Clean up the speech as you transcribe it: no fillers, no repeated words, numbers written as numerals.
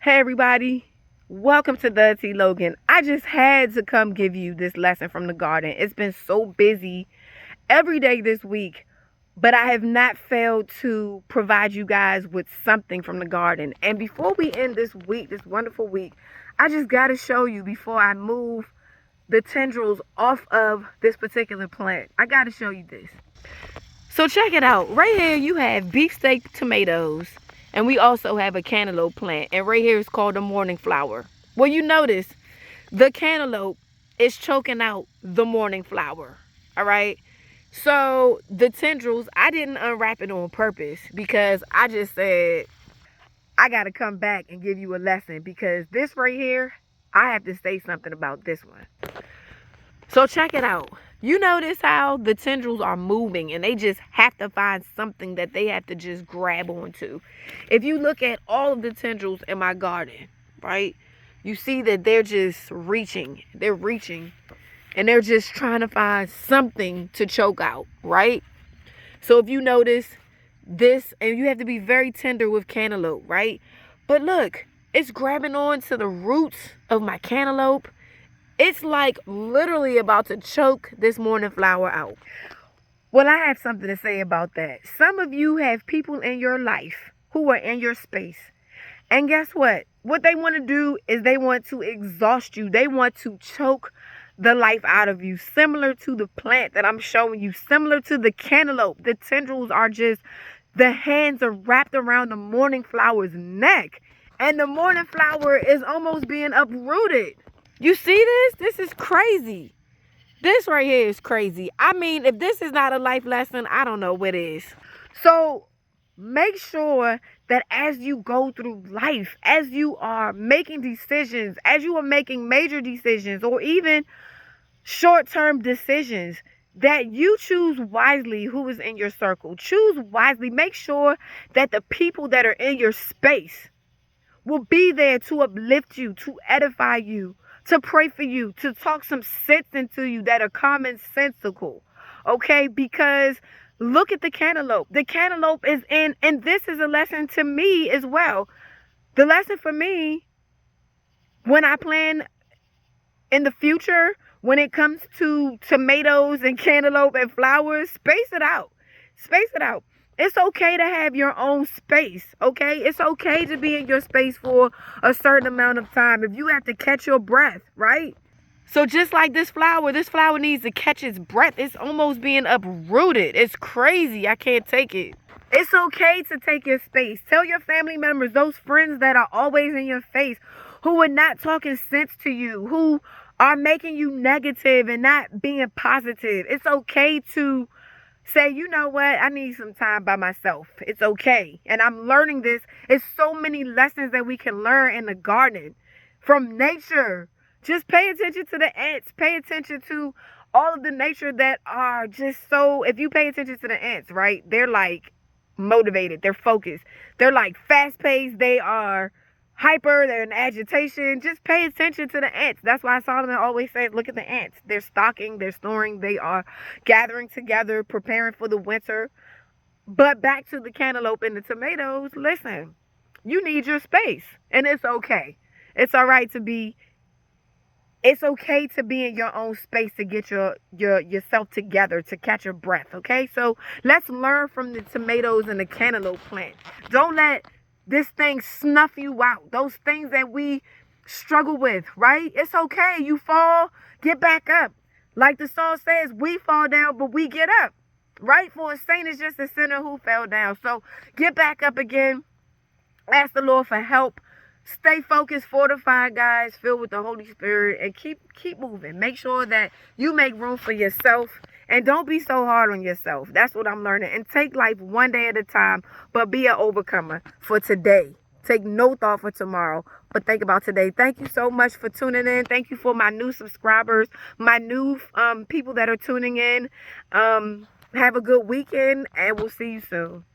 Hey everybody, welcome to the T Logan. I just had to come give you this lesson from the garden. It's been so busy every day this week, but I have not failed to provide you guys with something from the garden. And before we end this week, this wonderful week, I just got to show you before I move the tendrils off of this particular plant. I got to show you this. So check it out. Right here you have beefsteak tomatoes. And we also have a cantaloupe plant. And right here is called the morning flower. Well, you notice the cantaloupe is choking out the morning flower. All right. So the tendrils, I didn't unwrap it on purpose because I just said, I got to come back and give you a lesson because this right here, I have to say something about this one. So check it out. You notice how the tendrils are moving and they just have to find something that they have to just grab onto. If you look at all of the tendrils in my garden, right, you see that they're just reaching. They're reaching and they're just trying to find something to choke out, right? So if you notice this, and you have to be very tender with cantaloupe, right? But look, it's grabbing on to the roots of my cantaloupe. It's like literally about to choke this morning flower out. Well, I have something to say about that. Some of you have people in your life who are in your space. And guess what? What they want to do is they want to exhaust you. They want to choke the life out of you. Similar to the plant that I'm showing you. Similar to the cantaloupe. The tendrils are just, the hands are wrapped around the morning flower's neck. And the morning flower is almost being uprooted. You see this? This is crazy. This right here is crazy. I mean, if this is not a life lesson, I don't know what is. So make sure that as you go through life, as you are making decisions, as you are making major decisions or even short-term decisions, that you choose wisely who is in your circle. Choose wisely. Make sure that the people that are in your space will be there to uplift you, to edify you, to pray for you, to talk some sense into you that are commonsensical, okay? Because look at the cantaloupe. The cantaloupe is in, and this is a lesson to me as well. The lesson for me, when I plan in the future, when it comes to tomatoes and cantaloupe and flowers, space it out. Space it out. It's okay to have your own space, okay? It's okay to be in your space for a certain amount of time if you have to catch your breath, right? So just like this flower needs to catch its breath. It's almost being uprooted. It's crazy. I can't take it. It's okay to take your space. Tell your family members, those friends that are always in your face, who are not talking sense to you, who are making you negative and not being positive. It's okay to say, you know what, I need some time by myself. It's okay. And I'm learning this. It's so many lessons that we can learn in the garden from nature. Just pay attention to the ants. Pay attention to all of the nature that are just so, if you pay attention to the ants, right, they're like motivated. They're focused. They're like fast paced. They are hyper, they're in agitation. Just pay attention to the ants. That's why Solomon always says, look at the ants. They're stocking, they're storing, they are gathering together, preparing for the winter. But back to the cantaloupe and the tomatoes, listen, you need your space. And it's okay. It's all right to be, it's okay to be in your own space, to get yourself together, to catch your breath, okay? So let's learn from the tomatoes and the cantaloupe plant. Don't let this thing snuff you out. Those things that we struggle with, right? It's okay. You fall, get back up. Like the song says, we fall down, but we get up, right? For a saint is just a sinner who fell down. So get back up again. Ask the Lord for help. Stay focused, fortified, guys, filled with the Holy Spirit, and keep moving. Make sure that you make room for yourself. And don't be so hard on yourself. That's what I'm learning. And take life one day at a time, but be an overcomer for today. Take no thought for tomorrow, but think about today. Thank you so much for tuning in. Thank you for my new subscribers, my new people that are tuning in. Have a good weekend, and we'll see you soon.